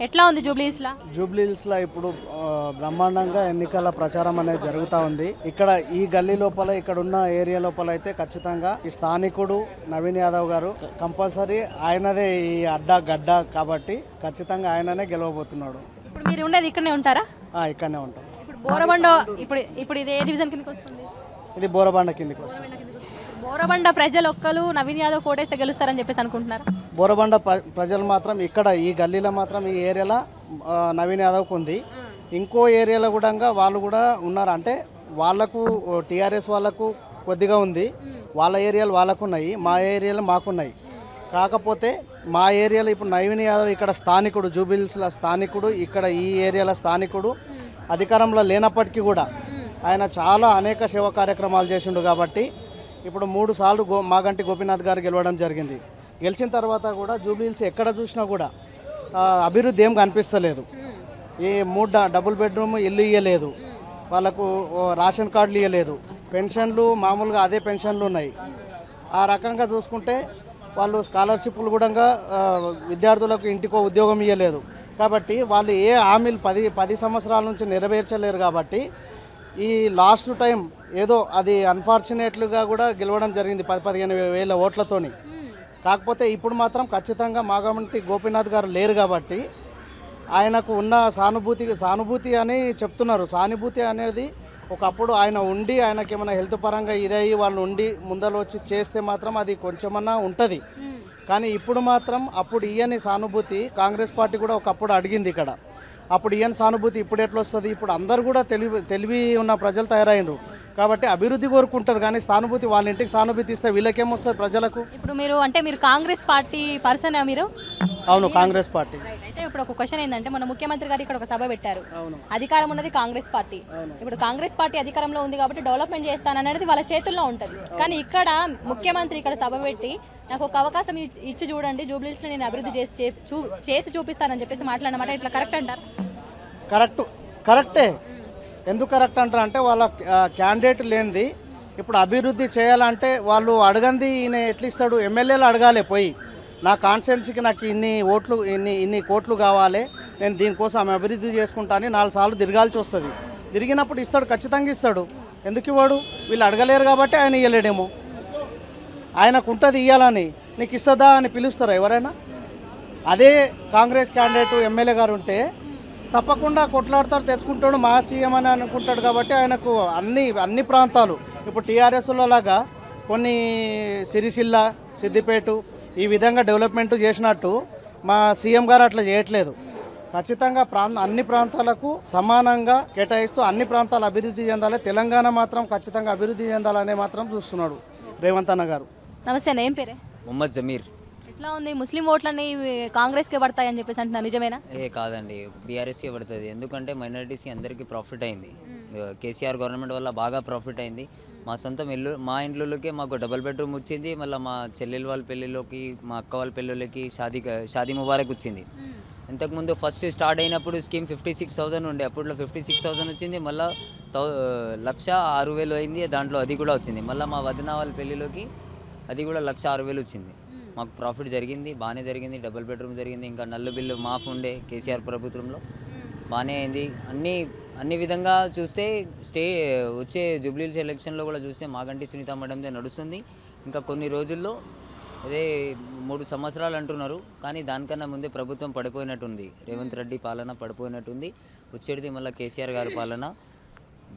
ఎట్లా ఉంది జూబ్లీహిల్స్లో? జూబ్లీహిల్స్లో ఇప్పుడు బ్రహ్మాండంగా ఎన్నికల ప్రచారం అనేది జరుగుతూ ఉంది. ఇక్కడ ఈ గల్లీ లోపల ఇక్కడ ఉన్న ఏరియా లోపల అయితే ఖచ్చితంగా ఈ స్థానికుడు నవీన్ యాదవ్ గారు కంపల్సరీ ఆయనదే ఈ అడ్డా గడ్డ కాబట్టి ఖచ్చితంగా ఆయననే గెలవబోతున్నాడు. ఇప్పుడు మీరు ఉండేది ఇక్కడనే ఉంటారా? ఇక్కడనే ఉంటాం. ఇప్పుడు బోరబండ ఇప్పుడు ఇది ఏ డివిజన్ కిందకి వస్తుంది? ఇది బోరబండ కిందకి వస్తుంది. బోరబండ ప్రజలు ఒక్కరు నవీన్ యాదవ్ కోటేస్తే గెలుస్తారని చెప్పేసి అనుకుంటున్నారు. బోరబండ ప్రజలు మాత్రం ఇక్కడ ఈ గల్లీలో మాత్రం ఈ ఏరియాలో నవీన్ యాదవ్కి ఉంది. ఇంకో ఏరియాలో కూడా వాళ్ళు కూడా ఉన్నారు. అంటే వాళ్ళకు టీఆర్ఎస్ వాళ్ళకు కొద్దిగా ఉంది, వాళ్ళ ఏరియాలు వాళ్ళకు ఉన్నాయి, మా ఏరియాలో మాకున్నాయి. కాకపోతే మా ఏరియాలో ఇప్పుడు నవీన్ యాదవ్ ఇక్కడ స్థానికుడు, జూబ్లీహిల్స్లో స్థానికుడు, ఇక్కడ ఈ ఏరియాలో స్థానికుడు. అధికారంలో లేనప్పటికీ కూడా ఆయన చాలా అనేక సేవా కార్యక్రమాలు చేసిండు కాబట్టి ఇప్పుడు 3 సార్లు మాగంటి గోపీనాథ్ గారు గెలవడం జరిగింది. గెలిచిన తర్వాత కూడా జూబ్లీహిల్స్ ఎక్కడ చూసినా కూడా అభివృద్ధి ఏం కనిపిస్తలేదు. ఈ 3 డబుల్ బెడ్రూమ్ ఇల్లు ఇవ్వలేదు, వాళ్ళకు రేషన్ కార్డులు ఇవ్వలేదు, పెన్షన్లు మామూలుగా అదే పెన్షన్లు ఉన్నాయి. ఆ రకంగా చూసుకుంటే వాళ్ళు స్కాలర్షిప్లు కూడా విద్యార్థులకు ఇంటికో ఉద్యోగం ఇవ్వలేదు. కాబట్టి వాళ్ళు ఏ హామీలు 10 సంవత్సరాల నుంచి నెరవేర్చలేరు. కాబట్టి ఈ లాస్ట్ టైం ఏదో అది అన్ఫార్చునేట్లుగా కూడా గెలవడం జరిగింది 10-15 వేల ఓట్లతోని. కాకపోతే ఇప్పుడు మాత్రం ఖచ్చితంగా మాగంటి గోపీనాథ్ గారు లేరు కాబట్టి ఆయనకు ఉన్న సానుభూతి అని చెప్తున్నారు. సానుభూతి అనేది ఒకప్పుడు ఆయన ఉండి ఆయనకి ఏమైనా హెల్త్ పరంగా ఇదయ్యి వాళ్ళు ఉండి ముందర వచ్చి చేస్తే మాత్రం అది కొంచెమన్నా ఉంటుంది. కానీ ఇప్పుడు మాత్రం అప్పుడు ఇయ్యని సానుభూతి కాంగ్రెస్ పార్టీ కూడా ఒకప్పుడు అడిగింది ఇక్కడ. అప్పుడు ఇయ్యని సానుభూతి ఇప్పుడు ఎట్లా వస్తుంది? ఇప్పుడు అందరు కూడా తెలివి ఉన్న ప్రజలు తయారైనరు కాబట్టి అభివృద్ధి కోరుకుంటారు. కానీ సానుభూతి వాళ్ళ ఇంటికి సానుభూతి ఇస్తే వీళ్ళకేమొస్తుంది ప్రజలకు? ఇప్పుడు మీరు కాంగ్రెస్ పార్టీ పర్సన్ మీరు? అవును, కాంగ్రెస్ పార్టీ. అయితే ఇప్పుడు ఒక క్వశ్చన్ ఏంటంటే, మన ముఖ్యమంత్రి గారు ఇక్కడ ఒక సభ పెట్టారు. అధికారం ఉన్నది కాంగ్రెస్ పార్టీ. ఇప్పుడు కాంగ్రెస్ పార్టీ అధికారంలో ఉంది కాబట్టి డెవలప్మెంట్ చేస్తాననేది వాళ్ళ చేతుల్లో ఉంటుంది. కానీ ఇక్కడ ముఖ్యమంత్రి ఇక్కడ సభ పెట్టి నాకు ఒక అవకాశం ఇచ్చి చూడండి, జూబ్లీహిల్స్లో నేను అభివృద్ధి చేసి చూపిస్తానని చెప్పేసి మాట్లాడనమాట. ఇట్లా కరెక్ట్ అంటారు? కరెక్టే. ఎందుకు కరెక్ట్ అంటారు అంటే వాళ్ళ క్యాండిడేట్ లేనిది ఇప్పుడు అభివృద్ధి చేయాలంటే వాళ్ళు అడగంది ఈయన ఎట్లా ఇస్తాడు? ఎమ్మెల్యేలు అడగాలి పోయి, నా కాన్స్టిట్యున్సీకి నాకు ఇన్ని కోట్లు కావాలి, నేను దీనికోసం అభివృద్ధి చేసుకుంటానని 4 సార్లు తిరగాల్సి వస్తుంది. తిరిగినప్పుడు ఇస్తాడు, ఖచ్చితంగా ఇస్తాడు. ఎందుకు ఇవ్వడు? వీళ్ళు అడగలేరు కాబట్టి ఆయన ఇవ్వలేడేమో. ఆయనకు ఉంటుంది ఇవ్వాలని, నీకు ఇస్తుందా అని పిలుస్తారా ఎవరైనా? అదే కాంగ్రెస్ క్యాండిడేట్ ఎమ్మెల్యే గారు ఉంటే తప్పకుండా కొట్లాడతాడు, తెచ్చుకుంటాడు, మా సీఎం అని అనుకుంటాడు. కాబట్టి ఆయనకు అన్ని ప్రాంతాలు ఇప్పుడు టీఆర్ఎస్లో లాగా కొన్ని సిరిసిల్ల, సిద్దిపేట ఈ విధంగా డెవలప్మెంట్ చేసినట్టు మా సీఎం గారు అట్లా చేయట్లేదు. ఖచ్చితంగా అన్ని ప్రాంతాలకు సమానంగా కేటాయిస్తూ అన్ని ప్రాంతాలు అభివృద్ధి చెందాలి. తెలంగాణ మాత్రం ఖచ్చితంగా అభివృద్ధి చెందాలనే మాత్రం చూస్తున్నాడు రేవంత్ అన్న గారు. నమస్తే, ఏం పేరే? మొహమ్మద్ జమీర్. ఎట్లా ఉంది? ముస్లిం ఓట్లన్నీ కాంగ్రెస్కే పడతాయని చెప్పేసి అంటున్నారు, నిజమేనా? కాదండి, బీఆర్ఎస్కే పడుతుంది. ఎందుకంటే మైనారిటీస్కి అందరికీ ప్రాఫిట్ అయింది. కేసీఆర్ గవర్నమెంట్ వల్ల బాగా ప్రాఫిట్ అయింది. మా సొంతం మా ఇంట్లోకే మాకు డబుల్ బెడ్రూమ్ వచ్చింది. మళ్ళీ మా చెల్లెల వాళ్ళ పెళ్ళిలోకి, మా అక్క వాళ్ళ పెళ్ళిళ్ళకి షాదీ ముబారక్ వచ్చింది. ఇంతకుముందు ఫస్ట్ స్టార్ట్ అయినప్పుడు స్కీమ్ 56,000 ఉండే, అప్పట్లో 56,000 వచ్చింది. మళ్ళీ 1,06,000 అయింది, దాంట్లో అది కూడా వచ్చింది. మళ్ళీ మా వదిన వాళ్ళ పెళ్ళిలోకి అది కూడా 1,06,000 వచ్చింది. మాకు ప్రాఫిట్ జరిగింది, బాగానే జరిగింది. డబుల్ బెడ్రూమ్ జరిగింది. ఇంకా నల్లు బిల్లు మాఫ్ ఉండే కేసీఆర్ ప్రభుత్వంలో, బాగానే అయింది. అన్ని విధంగా చూస్తే వచ్చే జూబ్లీహిల్స్ ఎలక్షన్లో కూడా చూస్తే మాగంటి సునీత మేడందే నడుస్తుంది. ఇంకా కొన్ని రోజుల్లో అదే 3 సంవత్సరాలు అంటున్నారు, కానీ దానికన్నా ముందే ప్రభుత్వం పడిపోయినట్టుంది. రేవంత్ రెడ్డి పాలన పడిపోయినట్టుంది. వచ్చేది మళ్ళీ కేసీఆర్ గారి పాలన.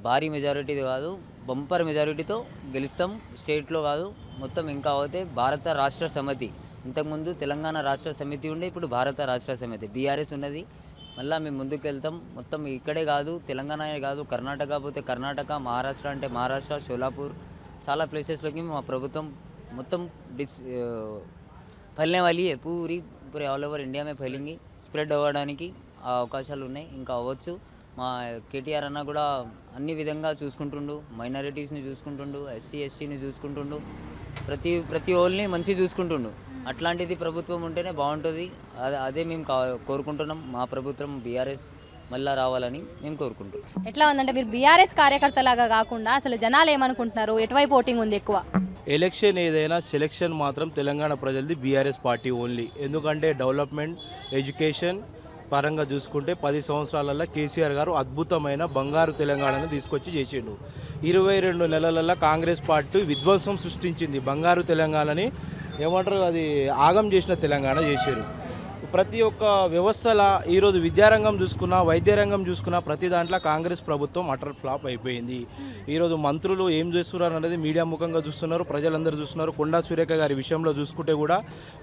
భారీ మెజారిటీ కాదు, బంపర్ మెజారిటీతో గెలుస్తాం. స్టేట్లో కాదు మొత్తం. ఇంకా అయితే భారత రాష్ట్ర సమితి, ఇంతకుముందు తెలంగాణ రాష్ట్ర సమితి ఉండే, ఇప్పుడు భారత రాష్ట్ర సమితి బీఆర్ఎస్ ఉన్నది. మళ్ళీ మేము ముందుకు వెళ్తాం. మొత్తం ఇక్కడే కాదు, తెలంగాణ కాదు, కర్ణాటక పోతే కర్ణాటక, మహారాష్ట్ర అంటే మహారాష్ట్ర, షోలాపూర్, చాలా ప్లేసెస్లోకి మా ప్రభుత్వం మొత్తం फैलने वाली है. पूरे ऑल ओवर इंडिया में फैलेंगी, స్ప్రెడ్ అవ్వడానికి అవకాశాలు ఉన్నాయి. ఇంకా అవ్వచ్చు. మా కేటీఆర్ అన్న కూడా అన్ని విధంగా చూసుకుంటుండు, మైనారిటీస్ని చూసుకుంటుండు, ఎస్సీ ఎస్టీని చూసుకుంటుండు, ప్రతి ఓల్ని మంచి చూసుకుంటుండు. అట్లాంటిది ప్రభుత్వం ఉంటేనే బాగుంటుంది. అదే మేము కోరుకుంటున్నాం. మా ప్రభుత్వం బీఆర్ఎస్ మళ్ళీ రావాలని మేము కోరుకుంటున్నాం. ఎట్లా ఉందంటే, మీరు బీఆర్ఎస్ కార్యకర్తలాగా కాకుండా అసలు జనాలు ఏమనుకుంటున్నారు? ఎటువైపు ఓటింగ్ ఉంది ఎక్కువ? ఎలక్షన్ ఏదైనా సెలక్షన్ మాత్రం తెలంగాణ ప్రజలది బీఆర్ఎస్ పార్టీ ఓన్లీ. ఎందుకంటే డెవలప్మెంట్, ఎడ్యుకేషన్, పరంగా చూసుకుంటే 10 సంవత్సరాలలో కేసీఆర్ గారు అద్భుతమైన బంగారు తెలంగాణను తీసుకొచ్చి చేసిండు. 22 నెలలలో కాంగ్రెస్ పార్టీ విధ్వంసం సృష్టించింది. బంగారు తెలంగాణని ఏమంటారు, అది ఆగం చేసిన తెలంగాణ చేశారు. ప్రతి ఒక్క వ్యవస్థల ఈరోజు విద్యారంగం చూసుకున్నా, వైద్య రంగం చూసుకున్నా, ప్రతి దాంట్లో కాంగ్రెస్ ప్రభుత్వం అటర్ ఫ్లాప్ అయిపోయింది. ఈరోజు మంత్రులు ఏం చేస్తున్నారు అనేది మీడియా ముఖంగా చూస్తున్నారు, ప్రజలందరూ చూస్తున్నారు. కొండా సురేఖ గారి విషయంలో చూసుకుంటే కూడా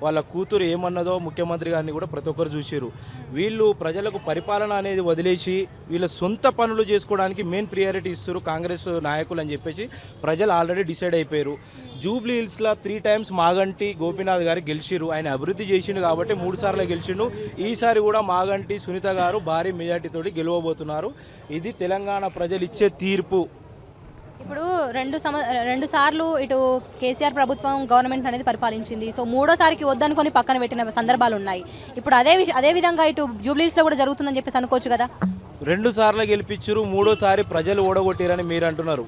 వాళ్ళ కూతురు ఏమన్నదో ముఖ్యమంత్రి గారిని కూడా ప్రతి ఒక్కరు చూసారు. వీళ్ళు ప్రజలకు పరిపాలన అనేది వదిలేసి వీళ్ళ సొంత పనులు చేసుకోవడానికి మెయిన్ ప్రియారిటీ ఇస్తారు కాంగ్రెస్ నాయకులు అని చెప్పేసి ప్రజలు ఆల్రెడీ డిసైడ్ అయిపోయారు. జూబ్లీ హిల్స్లో 3 times మాగంటి గోపీనాథ్ గారు గెలిచిరు. ఆయన అభివృద్ధి చేసిండు కాబట్టి 3 సార్లు గెలిచిండు. ఈసారి కూడా మాగంటి సునీత గారు భారీ మెజార్టీతోటి గెలవబోతున్నారు. ఇది తెలంగాణ ప్రజలు ఇచ్చే తీర్పు. ఇప్పుడు రెండు సార్లు ఇటు కేసీఆర్ ప్రభుత్వం గవర్నమెంట్ అనేది పరిపాలించింది. సో మూడోసారికి వద్దనుకొని పక్కన పెట్టిన సందర్భాలు ఉన్నాయి. ఇప్పుడు అదే విధంగా ఇటు జూబ్లీస్లో కూడా జరుగుతుందని చెప్పేసి అనుకోవచ్చు కదా. 2 సార్లు గెలిపించారు, మూడోసారి ప్రజలు ఓడగొట్టారని మీరు అంటున్నారు,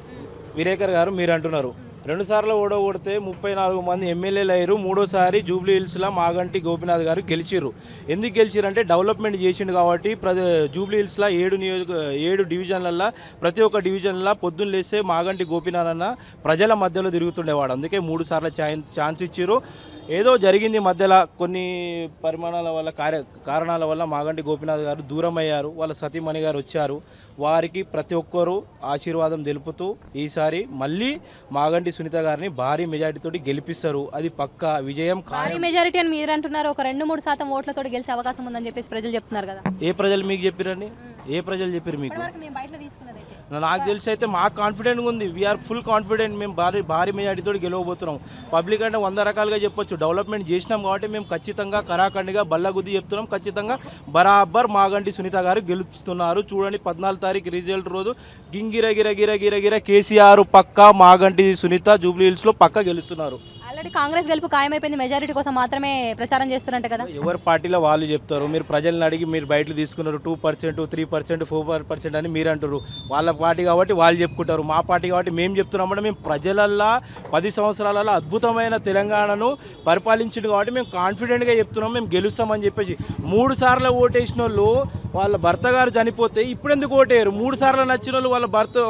విలేకర్ గారు మీరు అంటున్నారు. 2 సార్లు ఓడగొడితే 34 మంది ఎమ్మెల్యేలు అయ్యారు. మూడోసారి జూబ్లీ హిల్స్లో మాగంటి గోపీనాథ్ గారు గెలిచిర్రు. ఎందుకు గెలిచిరంటే డెవలప్మెంట్ చేసిండు కాబట్టి. జూబ్లీ హిల్స్లో 7 డివిజన్లలో ప్రతి ఒక్క డివిజన్లో పొద్దున్న లేస్తే మాగంటి గోపీనాథ్ అన్న ప్రజల మధ్యలో తిరుగుతుండేవాడు. అందుకే 3 సార్లు ఛాన్స్ ఇచ్చారు. ఏదో జరిగింది మధ్యలో కొన్ని పరిమాణాల వల్ల కారణాల వల్ల మాగంటి గోపీనాథ్ గారు దూరం అయ్యారు. వాళ్ళ సతీమణి గారు వచ్చారు. వారికి ప్రతి ఒక్కరూ ఆశీర్వాదం తెలుపుతూ ఈసారి మళ్ళీ మాగంటి సునీత గారిని భారీ మెజారిటీతోటి గెలిపిస్తారు. అది పక్కా విజయం. భారీ మెజారిటీ అని మీరు అంటున్నారు. ఒక 2-3% ఓట్లతో గెలిచే అవకాశం ఉందని చెప్పేసి ప్రజలు చెప్తున్నారు కదా. ఏ ప్రజలు మీకు చెప్పారండి? ఏ ప్రజలు చెప్పారు మీకు? నాకు తెలిసి అయితే మాకు కాన్ఫిడెంట్గా ఉంది. We're full confident. మేము భారీ మెజారిటీతో గెలవబోతున్నాం. పబ్లిక్ అంటే 100 రకాలుగా చెప్పొచ్చు. డెవలప్మెంట్ చేసినాం కాబట్టి మేము ఖచ్చితంగా కరాఖండిగా బల్లగుద్ది చెప్తున్నాం. ఖచ్చితంగా బరాబర్ మాగంటి సునీత గారు గెలుస్తున్నారు. చూడండి 14 తారీఖు రిజల్ట్ రోజు గిర కేసీఆర్ పక్కా, మాగంటి సునీత జూబ్లీ హిల్స్లో పక్కా గెలుస్తున్నారు. ఆల్రెడీ కాంగ్రెస్ గెలుపు ఖాయమైపోయింది. మెజారిటీ కోసం మాత్రమే ప్రచారం చేస్తున్నట్టు కదా. ఎవరి పార్టీలో వాళ్ళు చెప్తారు. మీరు ప్రజలను అడిగి మీరు బయటలు తీసుకున్నారు 2%, 3%, 4% అని మీరు అంటారు. వాళ్ళ పార్టీ కాబట్టి వాళ్ళు చెప్పుకుంటారు. మా పార్టీ కాబట్టి మేము చెప్తున్నామంటే మేము ప్రజలల్లా 10 సంవత్సరాలలో అద్భుతమైన తెలంగాణను పరిపాలించింది కాబట్టి మేము కాన్ఫిడెంట్గా చెప్తున్నాం మేము గెలుస్తామని చెప్పేసి. 3 సార్లు ఓటేసిన వాళ్ళు వాళ్ళ భర్త గారు చనిపోతే ఇప్పుడు ఎందుకు ఓటేయరు? 3 సార్లు నచ్చిన వాళ్ళు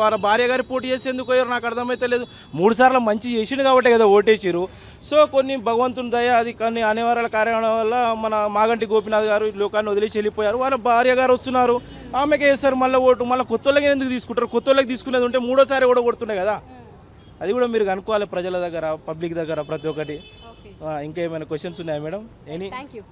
వాళ్ళ భార్య గారు పోటీ చేసి ఎందుకు పోయారు నాకు అర్థమైతే లేదు. 3 సార్లు మంచి చేసిండు కాబట్టి కదా ఓటేసారు. సో కొన్ని భగవంతుని దయ, అది కొన్ని అనివార్యాల కారణాల వల్ల మన మాగంటి గోపీనాథ్ గారు లోకాన్ని వదిలేసి వెళ్ళిపోయారు. వాళ్ళ భార్య గారు వస్తున్నారు, ఆమెకే వేస్తారు మళ్ళీ ఓటు. మళ్ళీ కొత్త వాళ్ళకి ఎందుకు తీసుకుంటారు? కొత్త వాళ్ళకి తీసుకునేది ఉంటే 3ఓసారి కూడా కొడుతున్నాయి కదా. అది కూడా మీరు కనుక్కోవాలి ప్రజల దగ్గర, పబ్లిక్ దగ్గర ప్రతి ఒక్కటి. ఇంకా ఏమైనా క్వశ్చన్స్ ఉన్నాయా మేడం? Thank you.